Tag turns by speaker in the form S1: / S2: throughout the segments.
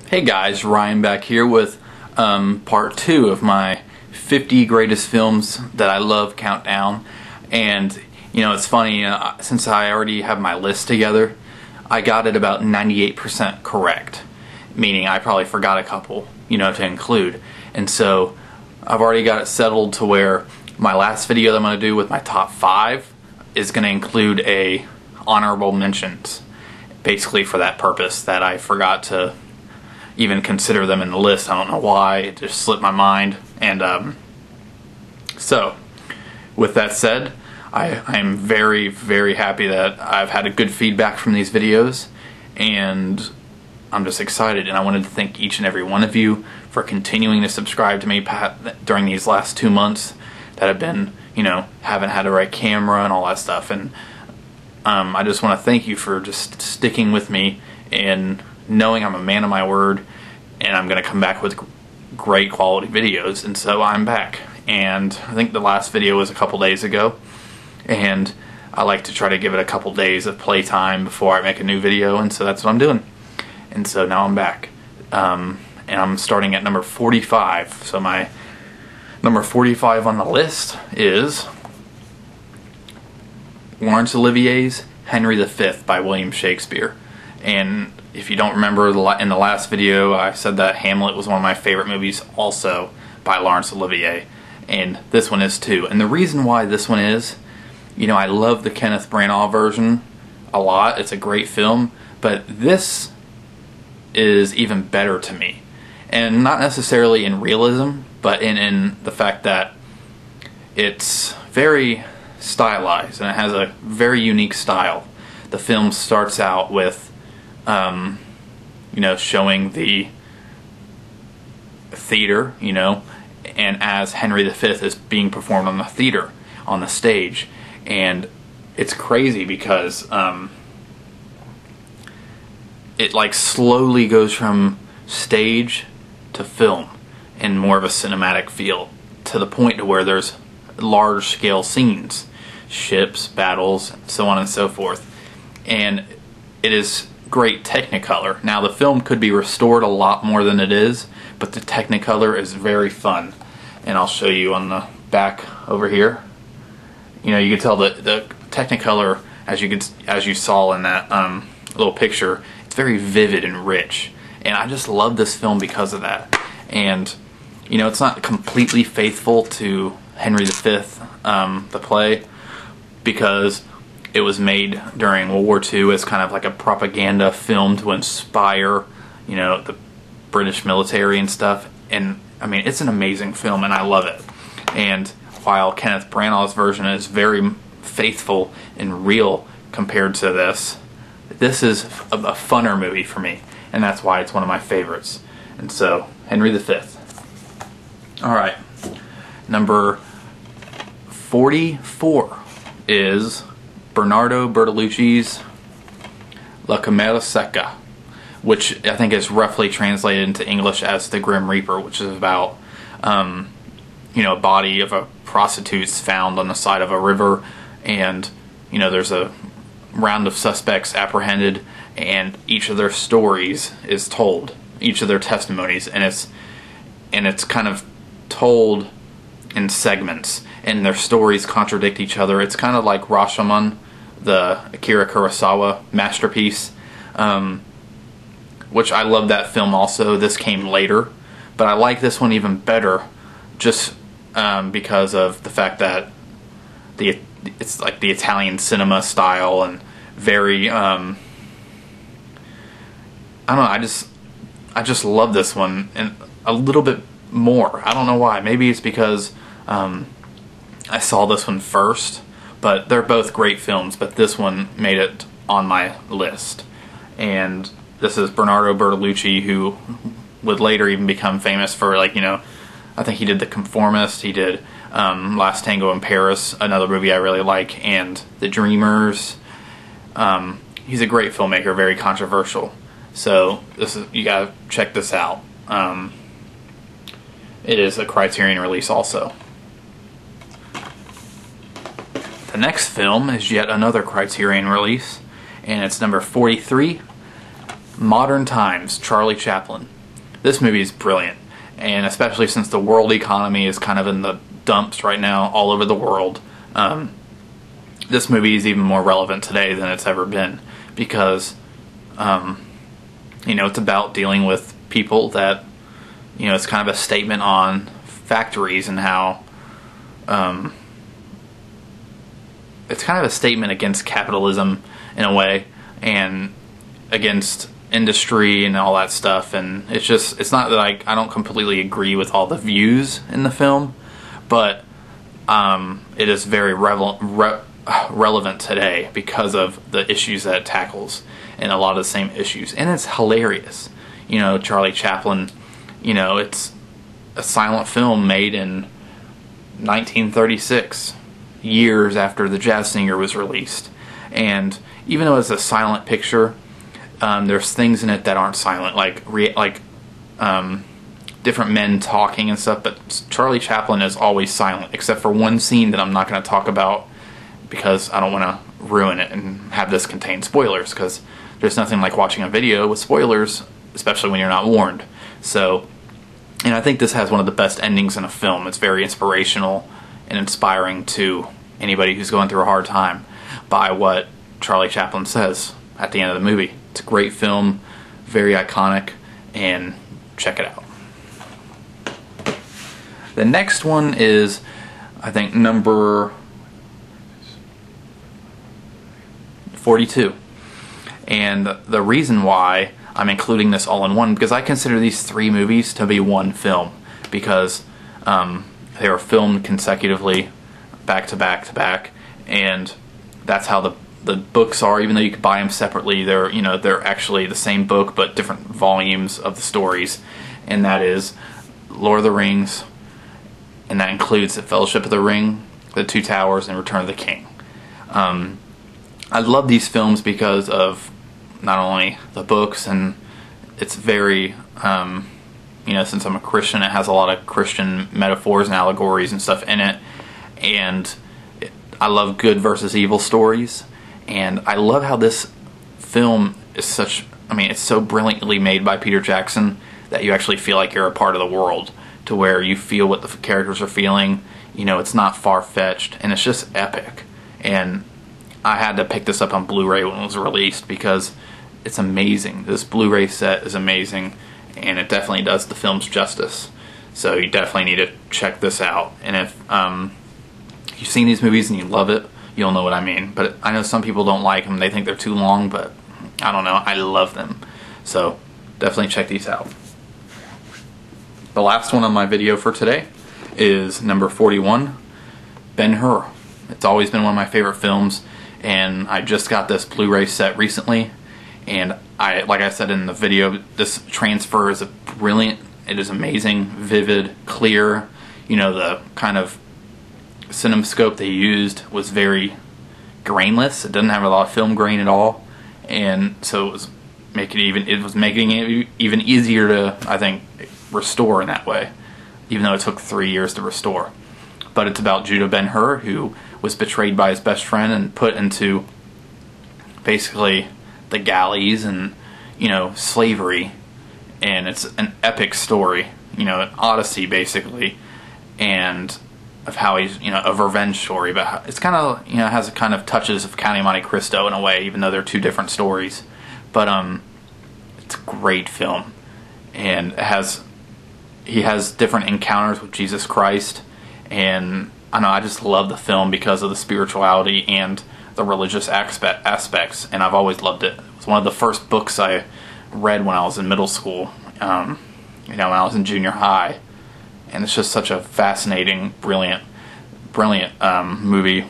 S1: Hey guys, Ryan back here with part 2 of my 50 greatest films that I love countdown. And you know, it's funny, since I already have my list together, I got it about 98% correct, meaning I probably forgot a couple, you know, to include. And so I've already got it settled to where my last video that I'm going to do with my top 5 is going to include a honorable mentions, basically for that purpose, that I forgot to even consider them in the list. I don't know why, it just slipped my mind. And so with that said, I'm very, very happy that I've had a good feedback from these videos, and I'm just excited, and I wanted to thank each and every one of you for continuing to subscribe to me during these last 2 months that I've been, you know, haven't had the right camera and all that stuff. And I just want to thank you for just sticking with me and knowing I'm a man of my word, and I'm going to come back with great quality videos. And so I'm back, and I think the last video was a couple days ago, and I like to try to give it a couple days of playtime before I make a new video, and so that's what I'm doing. And so now I'm back, and I'm starting at number 45. So my number 45 on the list is Laurence Olivier's Henry V by William Shakespeare. And if you don't remember, in the last video I said that Hamlet was one of my favorite movies also by Laurence Olivier, and this one is too. And the reason why this one is, you know, I love the Kenneth Branagh version a lot. It's a great film, but this is even better to me. And not necessarily in realism, but in the fact that it's very stylized and it has a very unique style. The film starts out with you know, showing the theater, you know, and as Henry V is being performed on the theater, on the stage. And it's crazy because it like slowly goes from stage to film in more of a cinematic feel, to the point to where there's large scale scenes, ships, battles, so on and so forth. And it is great Technicolor. Now the film could be restored a lot more than it is, but the Technicolor is very fun. And I'll show you on the back over here. You know, you can tell the Technicolor, as you saw in that little picture, it's very vivid and rich. And I just love this film because of that. And you know, it's not completely faithful to Henry V, the play, because it was made during World War II as kind of like a propaganda film to inspire, you know, the British military and stuff. And I mean, it's an amazing film, and I love it. And while Kenneth Branagh's version is very faithful and real compared to this, this is a funner movie for me, and that's why it's one of my favorites. And so, Henry V. Alright, number 44 is Bernardo Bertolucci's La Camera Secca, which I think is roughly translated into English as The Grim Reaper, which is about you know, a body of a prostitute's found on the side of a river, and you know, there's a round of suspects apprehended, and each of their stories is told, each of their testimonies, and it's kind of told in segments, and their stories contradict each other. It's kind of like Rashomon, the Akira Kurosawa masterpiece, which I love that film also. This came later, but I like this one even better, just because of the fact that it's like the Italian cinema style, and very I don't know, I just love this one, and a little bit more. I don't know why. Maybe it's because I saw this one first, but they're both great films, but this one made it on my list. And this is Bernardo Bertolucci, who would later even become famous for, like, you know, I think he did The Conformist, he did Last Tango in Paris, another movie I really like, and The Dreamers. He's a great filmmaker, very controversial. So you gotta check this out. It is a Criterion release also. The next film is yet another Criterion release, and it's number 43, Modern Times, Charlie Chaplin. this movie is brilliant, and especially since the world economy is kind of in the dumps right now all over the world, this movie is even more relevant today than it's ever been, because it's about dealing with people that, it's kind of a statement on factories and how it's kind of a statement against capitalism in a way, and against industry and all that stuff. And it's not that I don't completely agree with all the views in the film, but it is very relevant today because of the issues that it tackles, and a lot of the same issues. And it's hilarious. Charlie Chaplin, it's a silent film made in 1936, years after The Jazz Singer was released. And even though it's a silent picture, there's things in it that aren't silent, like different men talking and stuff, but Charlie Chaplin is always silent, except for one scene that I'm not going to talk about because I don't want to ruin it and have this contain spoilers, because there's nothing like watching a video with spoilers, especially when you're not warned. So, and I think this has one of the best endings in a film. It's very inspirational and inspiring to anybody who's going through a hard time by what Charlie Chaplin says at the end of the movie. It's a great film, very iconic, and check it out. The next one is, I think, number 42. And the reason why I'm including this all in one, because I consider these three movies to be one film, because they were filmed consecutively, back to back to back, and that's how the books are. Even though you could buy them separately, they're actually the same book but different volumes of the stories. And that is Lord of the Rings, and that includes the Fellowship of the Ring, The Two Towers, and Return of the King. I love these films because of not only the books, and it's very, since I'm a Christian, it has a lot of Christian metaphors and allegories and stuff in it, and I love good versus evil stories, and I love how this film is it's so brilliantly made by Peter Jackson that you actually feel like you're a part of the world, to where you feel what the characters are feeling. It's not far-fetched, and it's just epic. And I had to pick this up on Blu-ray when it was released because it's amazing. This Blu-ray set is amazing, and it definitely does the film's justice. So you definitely need to check this out. And if you've seen these movies and you love it, you'll know what I mean. But I know some people don't like them. They think they're too long, but I don't know. I love them. So definitely check these out. The last one on my video for today is number 41, BenHur. It's always been one of my favorite films, and I just got this Blu-ray set recently, and like I said in the video, this transfer is brilliant. It is amazing, vivid, clear. The kind of cinemascope they used was very grainless. It doesn't have a lot of film grain at all, and so it was making it even easier to, I think, restore in that way, even though it took 3 years to restore. But it's about Judah Ben-Hur, who was betrayed by his best friend and put into basically the galleys and slavery, and it's an epic story, an odyssey basically, and of how he's a revenge story, but it's kind of has a kind of touches of Count of Monte Cristo in a way, even though they're two different stories. But it's a great film, and he has different encounters with Jesus Christ, and I just love the film because of the spirituality and the religious aspects, and I've always loved it. It was one of the first books I read when I was in middle school, when I was in junior high, and it's just such a fascinating, brilliant movie.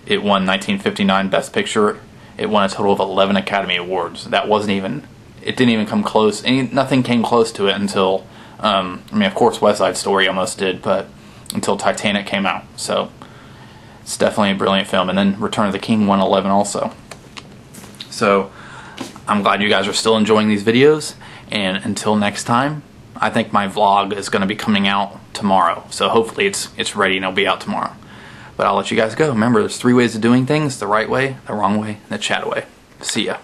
S1: It won 1959 Best Picture. It won a total of 11 Academy Awards. It didn't even come close. Nothing came close to it until, of course West Side Story almost did, but until Titanic came out. So it's definitely a brilliant film. And then Return of the King won 11 also. So I'm glad you guys are still enjoying these videos, and until next time, I think my vlog is going to be coming out tomorrow. So hopefully it's ready and it'll be out tomorrow. But I'll let you guys go. Remember, there's 3 ways of doing things: the right way, the wrong way, and the chat way. See ya.